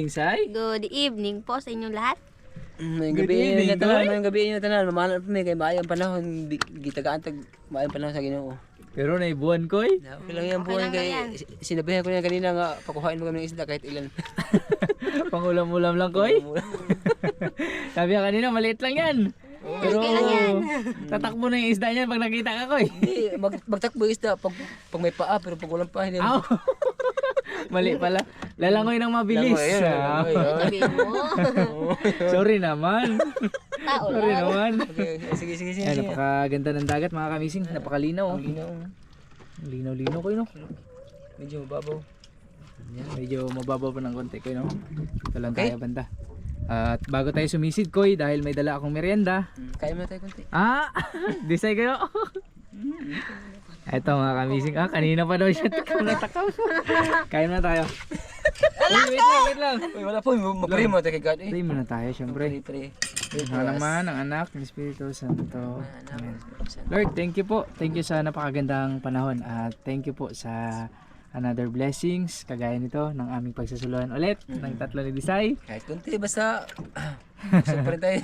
evening, Sai. Good evening po sa inyong lahat. May Good gabi evening, na tanan, Toy. may gabi na tanan. Mamahalan pa may kay maayang panahon, gitagaan tag maayang panahon sa Ginoo. Pero naibuan ko eh. Okay lang yan Okay buwan lang kay yan. sinabihan ko niya kanina nga pakuhain mo kami ng isda kahit ilan. Pangulam-ulam lang ko eh. Sabi niya kanina, maliit lang yan. Pero okay lang yan. tatakbo na yung isda niyan pag nakita ka ko eh. Hindi, magtakbo isda pag may paa pero pag walang paa hindi. Aw. Mali pala. Lalangoy ng mabilis. Langoy, ayun, langoy, oh. Sabihin mo. Sorry naman. Tao Sorry lang. naman. Okay, sige. Ayan, napakaganda ng dagat mga kamising. Napakalinaw. Oh. Linaw. Linaw-linaw ko yun. Oh. Medyo mababaw. Yan, medyo mababaw pa ng konti ko yun. Ito lang Okay. tayo banda. At bago tayo sumisid koy dahil may dala akong merienda. Kaya mo na tayo konti. Ah! Disay kayo. Ito mga kamising. Ah, kanina pa daw siya natakaw. Kain na tayo. Wait lang. Uy, wala po, mapray mo tayo kay God eh. Pray muna tayo syempre. Pray. Ang naman, ang anak, ng Espiritu Santo. Amen. Lord, thank you po. Thank you sa napakagandang panahon. At thank you po sa another blessings kagaya nito ng aming pagsasuluhan ulit ng tatlo ni Disay. Kahit konti, basta gusto pa rin tayo.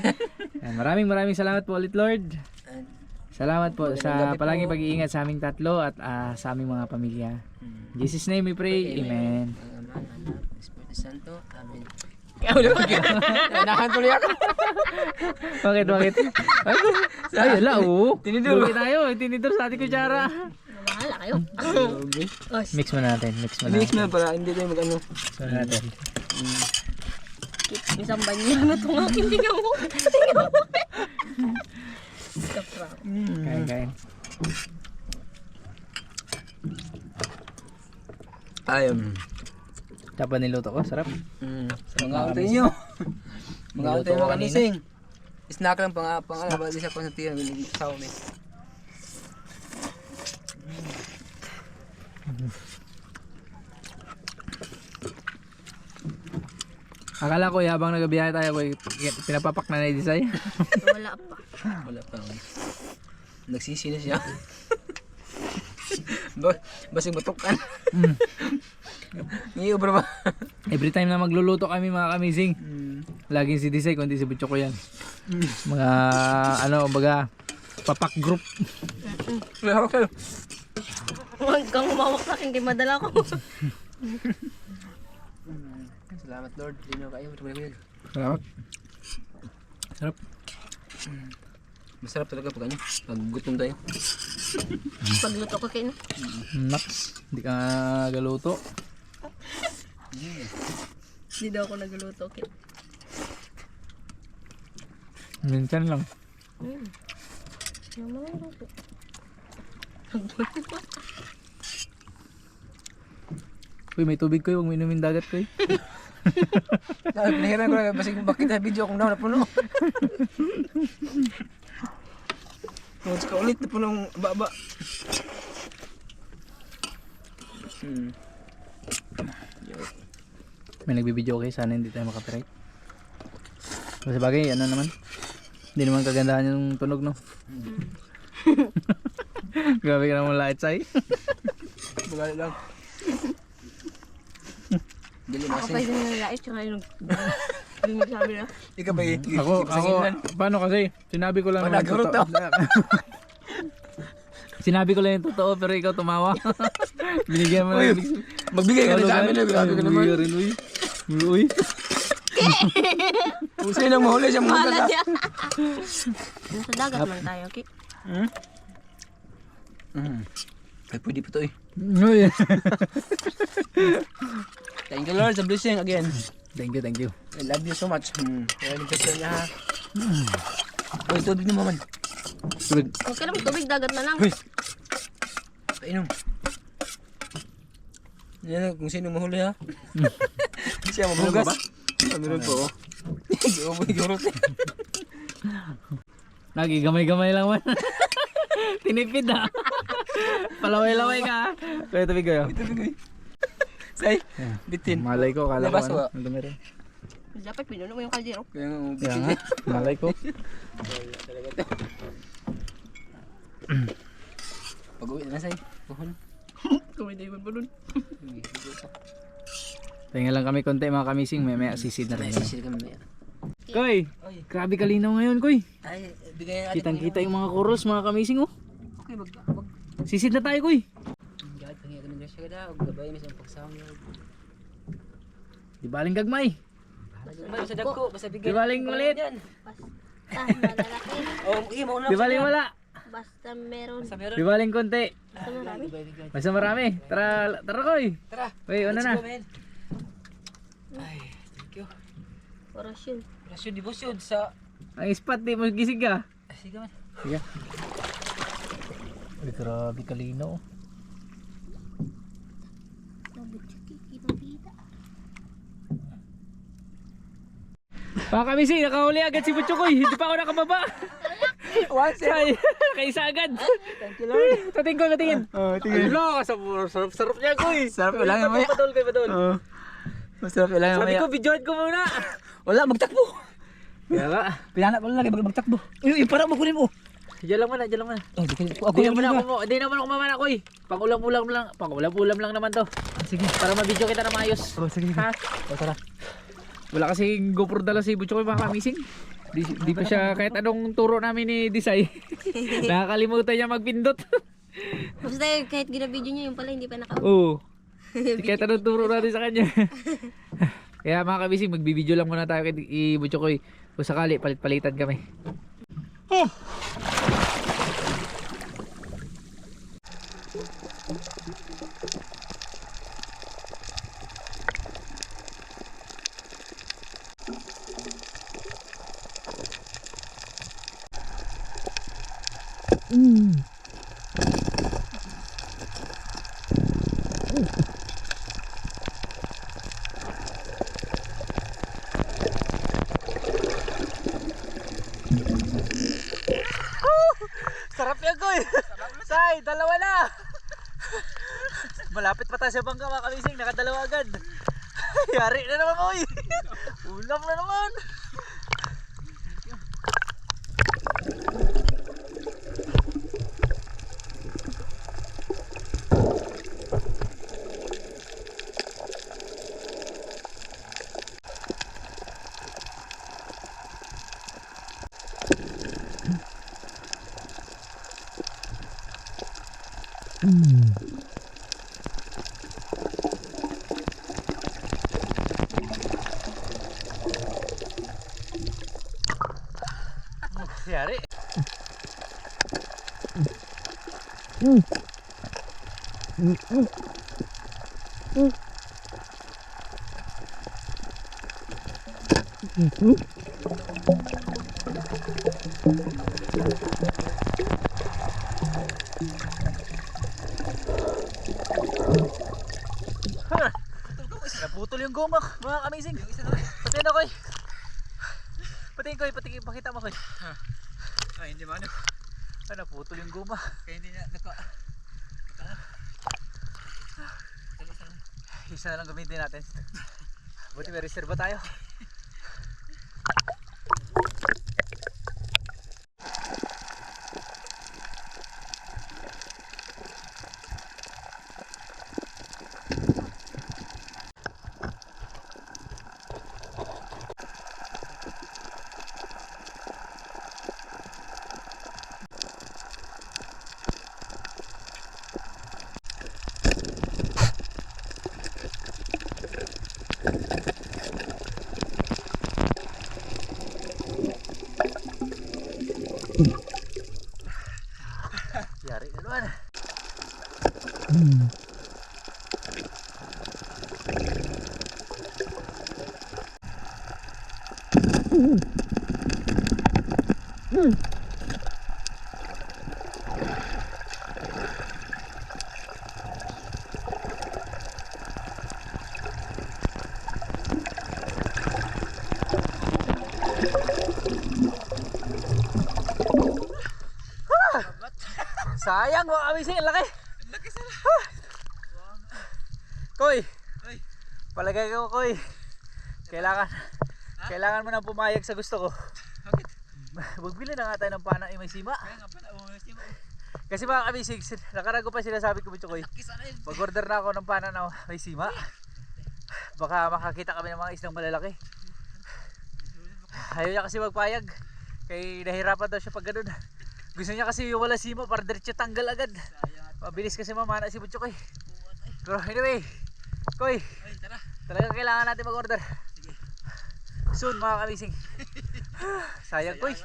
Ayan, maraming salamat po ulit Lord. Salamat po sa palaging pag-iingat sa aming tatlo at sa aming mga pamilya. In Jesus' name we pray. Amen. Ang Ama, Anak, Espiritu Santo. Amen. Nahan tuloy ako. Bakit? Ay, wala oh. Tinidor. Lugi tayo. Tinidor sa ating kutsara. Bahala kayo. Mix mo natin. Mix na para hindi tayo mag-ano. Mix mo natin. Isang banyo na itong aking tingnan mo. Kain. Tapa niluto ko. Sarap. Mga utay nyo. Mga utay mo kanising. Snack lang pang-alaba sa konsantiyan. Sawa mo. Akala ko habang nagabiyahe tayo, pinapapak na ni Disay. Wala pa. Wala pa. Nagsisi na siya. Basing matukan. Ngayon bro ba? Every time na magluluto kami mga kamizing, laging si Disay, kundi si Butcho ko yan. Mga baga, papak group. Hawak kayo. Huwag kang humawak sa akin, kay madala ko. Salamat Lord. Dino kayo. Sarap. Sarap. Masarap talaga pag ano. Pag gutom tayo. Pagluto ko kayo. Naks, hindi ka galuto. Hindi daw ako nagluto kayo. Minsan lang. Yung mga luto. Uy, may tubig ko, huwag mo inumin dagat ko. Pinahiran ko lang. Basing bakit na video kung daw napuno. Kung ka ulit napunong baba. May nagbibideo kayo, sana hindi tayo makapiright. Kasi bagay, ano naman. Hindi naman kagandahan yung tunog, no? Grabe ka naman lait, Sai. Magali lang. Dili Ako pa masing. yung nalait, tsaka yung nagsabi na. Ikaw ba Ako, paano kasi? Sinabi ko lang naman Nagurot totoo. Sinabi ko lang yung totoo, pero ikaw tumawa. Binigyan mo lang. Magbigay ka rin sa amin. Grabe ka naman. Uy. Kung sa'yo nang mahuli siya mga Bahala niya. Nasa dagat man tayo, okay? Ay, pwede pa to eh. Uy. Thank you Lord sa blessing again. Thank you. I love you so much. Kaya yung blessing niya ha. Uy, tubig na maman. Tubig. Okay lang, tubig dagat na lang. Uy. Painom. Yan kung sino mahuli ha. Siya mabugas. Meron po. Gurot eh. Nagigamay-gamay lang man. Tinipid ha. Palaway-laway ka ha. Kaya tubig kayo. Tubig. Say, bitin. Malay ko, kala ko Labas ano. mo. Ang dumi rin. Dapat pinuno mo yung kaldero. Kaya nga, Kaya nga, malay ko. Pag-uwi na say. Puhon. Tumay na yung balon. Pahinga lang kami konti mga kamising, may sisid na rin kami. Sisili kami maya. Koy, grabe kalinaw ngayon Koy. Ay, bigay natin. Kitang kita yung mga chorus mga kamising oh. Okay, mag... Sisid na tayo Koy. Gagawin kami ng grasya ka daw. Gabay mo sa pagsawang yun. Di baling gagmay. Gabay sa dagko. Basta bigay. Di baling ulit. Basta malalaki. Oh, okay, mauna Di baling wala. Basta meron. Basta meron. Di baling konti. Basta marami. Basta marami. Tara, tara Koy. Tara. Uy, una na. Let's go, man. Ay, thank you. Orasyon. Rasyon, debosyon sa... Ang spot di mo gisig ka. Ay, sige man. Sige. Uy, grabe kalinaw. Mga kamising, nakahuli agad si Butchokoy. Hindi pa ako nakababa. Once, Ay, kaisa agad. Thank you, Lord. Tatingin ko, tatingin. Oh, tingnan. Sarap niya, Koy. Sarap lang yung maya. Padol, Koy, padol. Oo. Masarap lang yung Sabi maya. ko, videoan ko muna. Wala, magtakbo. Kaya nga. Pinanak ko lang lagi, magtakbo. Yung parang makunin mo. Diyan lang muna, diyan lang muna. Oh, ako Hindi yung naman muna. ako, hindi naman ako mamana, Koy. Pangulam-ulam lang naman to. Sige. Para ma-video kita na maayos. Oh, sige. Ha? Oh, tara. Wala kasing GoPro dala si Butchokoy mga kamising. Di pa siya kahit anong turo namin ni Disay. Nakakalimutan niya magpindot. Basta kahit ginabidyo niya yung pala hindi pa naka. Oo. Kahit anong turo natin sa kanya. Kaya mga kamising, magbibideo lang muna tayo kay Butchokoy. Kung sakali, palit-palitan kami. Sarap yan, Koy! Say, dalawa na! Malapit pa tayo sa bangka mga kamising, nakadalawa agad. Yari na naman, Koy! Ulam na naman! Yari. Naputol yung goma, mga amazing. Patingin ako, Koy. Patingin, Koy, patingin, pakita mo, Koy. Ay, hindi man. Ay, naputol yung goma. Kaya hindi na, Isa na lang gamitin natin. Buti may reserva tayo. Yari na naman. Sayang mga kamising, ang laki. Laki sana. Koy, Ay, palagay ko, Koy. Kailangan mo na pumayag sa gusto ko. bakit? Magbili na nga tayo ng pana may sima. Kaya nga pala, umalis mo. Kasi mga kamising, nakarago pa sila sabi ko, Butchokoy. Laki sana yun. Mag-order na ako ng pana na may sima. Baka makakita kami ng mga isdang malalaki. Ayaw niya kasi magpayag. Kaya nahirapan daw siya pag ganun. Gusto niya kasi yung wala simo para diretso tanggal agad. Mabilis kasi mamana si Butchoy. Pero anyway, Koy, talagang kailangan natin mag-order. Soon mga kamising. Sayang Koy.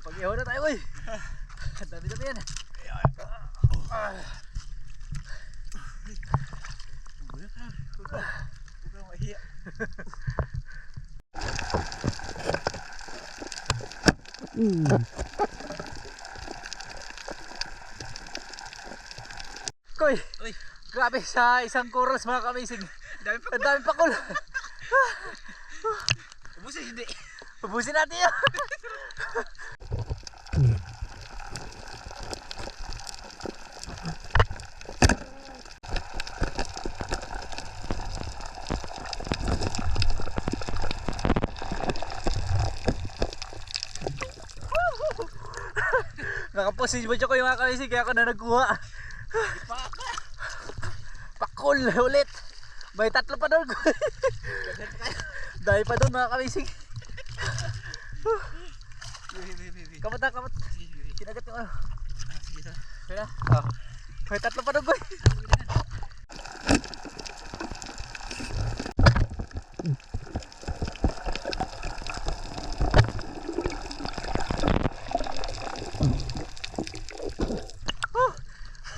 Pag-ihaw na tayo, boy. Ang dami-dami yan. Koy, grabe sa isang corals mga kamising. Ang dami pakul. Ubusin hindi. Ubusin natin yan. Nakaposin mo ko yung mga kamising kaya ako na nagkuha. Pakul ulit. May 3 pa doon. Dahil pa doon mga kamising. Kamot na, kamot. Kinagat yung ano. Kaya na. May 3 pa doon, boy.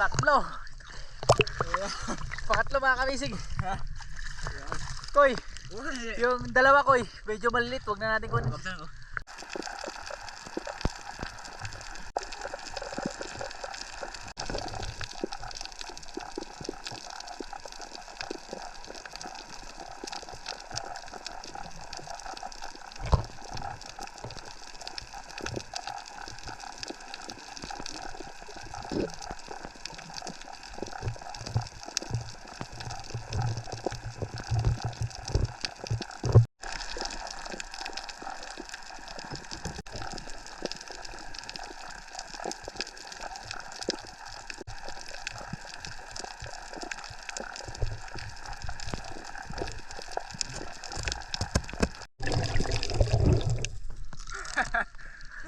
Tatlo. Pangatlo mga kamising. Koy, yung dalawa koy, medyo malilit, wag na natin kunin.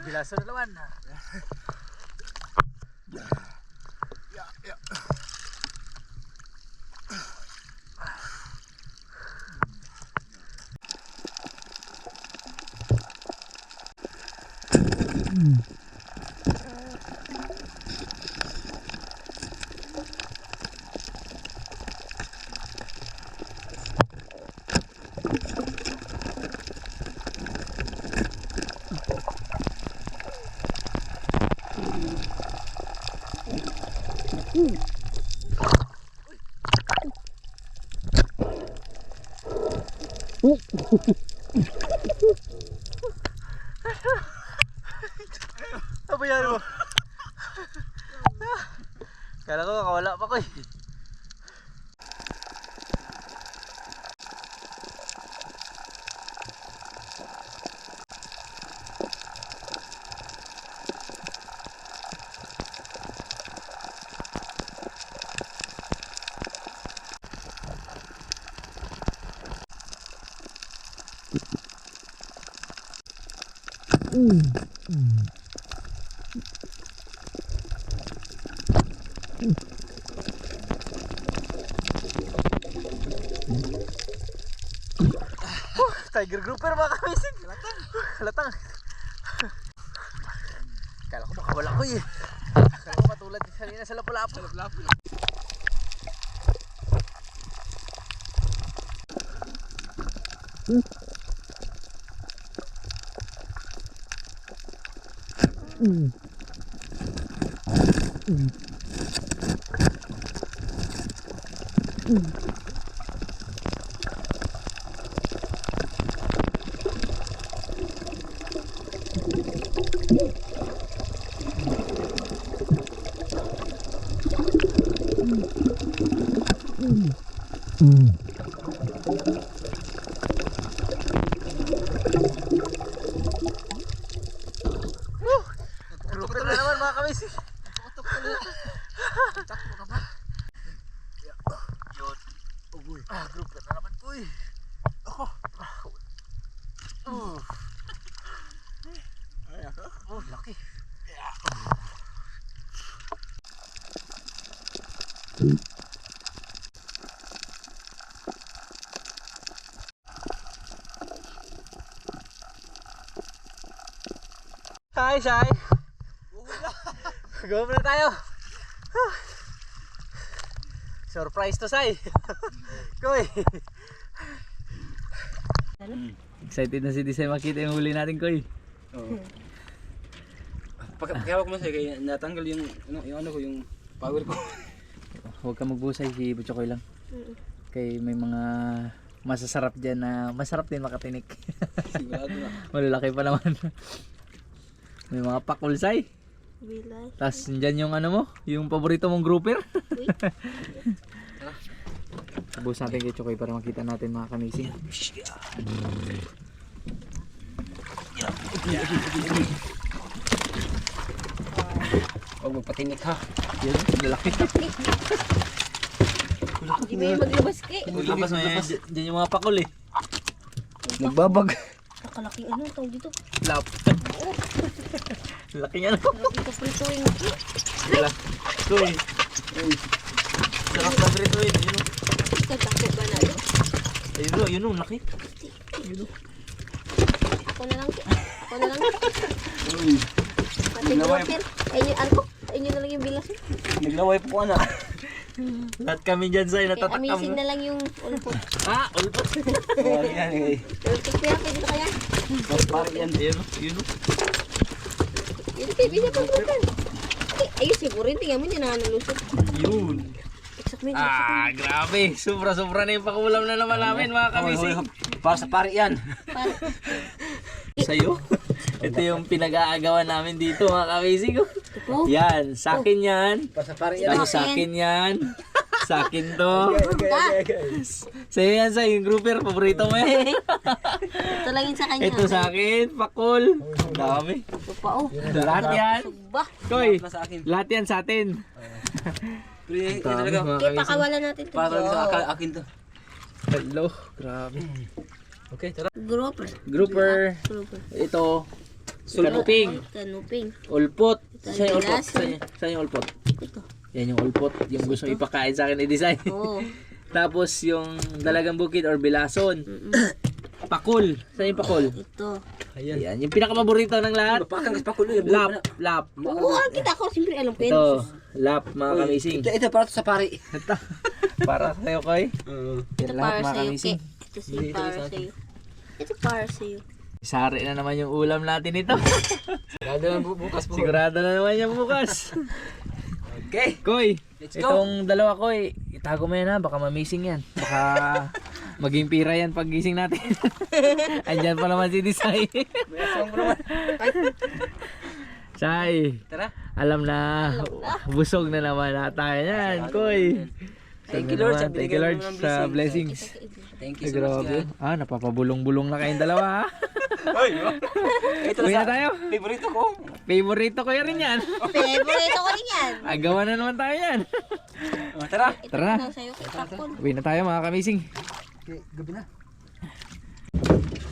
Bilaso na naman. Ano ba yan mo? Kala ko makawala pa ko eh. Tiger grouper mga kamising. Halatang. Kala ko makawala ko eh. Kala ko matulad kanina sa lapu-lapu. Grouper na naman mga kamising. Takbo ka pa. Yun. Grouper na naman po eh. Laki. Hi, Shai. Go na tayo. Surprise to Sai. Koy. Excited na si Disay makita yung huli natin, Koy. Oo. Pagkawak mo siya kaya natanggal yung ano ko, yung power ko. Huwag ka magbusay, si Butchokoy lang. Kay may mga masasarap dyan na masarap din makatinik. Sigurado na. Malalaki pa naman. May mga pakulsay. Bilay. Tapos dyan yung ano mo, yung paborito mong grouper. Bus natin kay Chokoy para makita natin mga kamising. Huwag magpatinik ha. Yan, lalaki. Hindi ba yung maglabas ka? Maglabas mo yan. Dyan yung mga pakul eh. Nagbabag. Nakalaking ano tawag dito? Lap. Laki niya no. Ito prito yung Wala. Koy. Sarap na prito yun. Yun o. Tatakot ba na ito? Ayun o, yun o, laki. Ako na lang. Pati grouper. Ayun yung alko. Ayun na lang yung bilas. Naglaway po anak. Lahat kami dyan sa'yo Kaya natatakam. amazing na lang yung ulpot. Ah, ulpot. Yan eh. Ulpot kaya pwede na kaya? Mas pare yan. Ayun o, yun o. Yun kayo, bisa pang grouper. Ayun siguro yun. Tingnan mo hindi na nalusot. Yun. Exactly. Grabe. Sobra-sobra na yung pakulam na naman namin mga kamising. Para sa pare yan. Sa'yo? Ito yung pinag-aagawan namin dito mga kamising. Oh. Yan, sa akin yan. Para sa pare yan. Ano, sa akin yan. Sa akin to. Guys. Sa'yo yan, sa'yo. Yung grouper, paborito mo yan. Ito lang yun sa kanya. Ito sa akin, pakul. Dami. Ito pa oh. Lahat yan. Sugba. Koy, Para sa akin. lahat yan sa atin. Pero ito Dami, talaga. mga Okay, kamising. pakawalan natin ito. Para sa akin to. Hello, grabe. Okay, tara. Grouper. Grouper. Grouper. Ito. Kanuping. Kanuping. Ulpot. Ito, Saan yung ulpot? bilasan. Saan yung ulpot? Ito. Yan yung ulpot. Yung gusto ipakain sa akin i-design. Oo. Tapos yung dalagang bukid or bilason. Pakul. Saan yung pakul? Ito. Ayan. Yan. Yung pinakapaborito ng lahat. Mapakan kasi pakulo yung Lap. Lap. Oo, kita ko. Siyempre alam ko yun. Ito. Lap mga kamising. Ito para sa pare. Ito. Para sa'yo, Koy. Ito Yan para lahat mga sa'yo. kamising. Ito para sa'yo. Ito para sa'yo. Sari na naman yung ulam natin ito. Sigurado lang bukas po. Sigurado na naman yan bukas. Okay. Koy, Let's go. itong dalawa Koy, itago mo yan ha, baka mamising yan. Baka maging pira yan pag gising natin. Andyan pa naman si Disay. May aswang mo naman. Say, Tara. alam na, busog na naman na tayo yan, Koy. Thank you Lord. Thank you Lord sa blessings. Thank you Ay, so much. grabe. Ah, napapabulong-bulong na kayong dalawa ha. Hoy. Ito Uwi na sa tayo. favorito ko. Favorito ko yan rin yan. Favorito ko rin yan. Agawan na naman tayo yan. Tara. Ito Tara. na sa'yo kay Pakon. Uwi na tayo mga kamising. Okay, gabi na.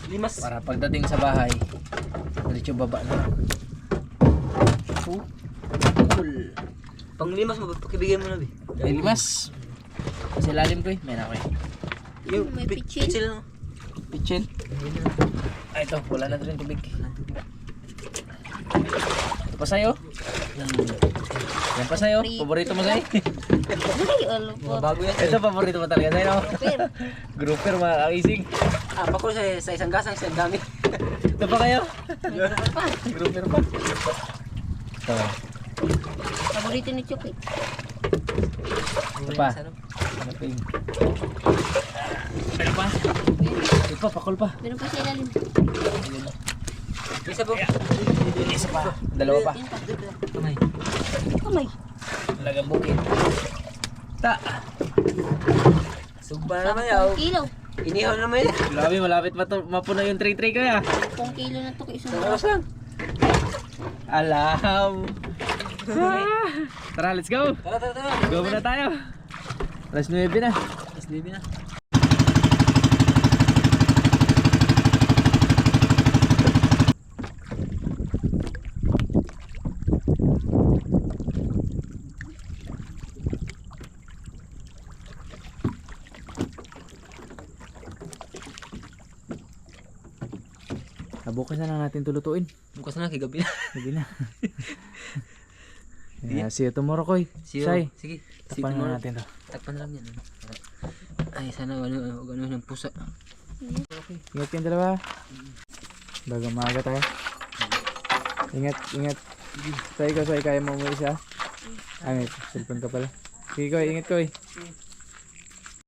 Limas. Para pagdating sa bahay, diretso baba na. Cool. Pang limas mo, pakibigay mo na bi. Ay, limas. Sa lalim ko eh. May na ko eh. Yung May pitchin. pitchin lang. Pitchin. Ay, ito. Wala na rin tubig. Ito pa sa'yo. Yan pa sa'yo. Paborito mo sa'yo. Ay, alo po. Mga bago yan. Ito paborito mo talaga sa'yo. Pero, Grouper mga kakising. Pa ko sa isang gasang isang dami. Ito pa kayo. may pa. Grouper pa. Ito. Paborito ni Chucky. Ito pa. Ano pa yun? Meron pa. Ito pa, pakol pa. Meron pa sa ilalim. Isa po. Isa pa. Dalawa pa. Yan pa. Kamay. Kamay. Lagang bukid. Ta. Sugba na naman yaw. 10 kilo. Inihaw na naman yan. Grabe, malapit mapuno yung tray-tray ko ya. 10 kilo na to isang Isang oras lang. Alam. Tara, let's go. Tara, tara, tara. Go muna tayo. Alas 9 na. Mas libi na. Bukas na lang natin tulutuin. Bukas na lang, kigabi na. Hindi na. Yeah, see you tomorrow, Koy. See you. Say, Sige. tapan na natin to. Takpan na lang yan. Ay, sana ano ng pusa. Ingat kayong dalawa. Bago maaga tayo. Ingat, ingat. Say, kaya mo isa. Ay, may cellphone ka pala. Sige, Koy, ingat, Koy.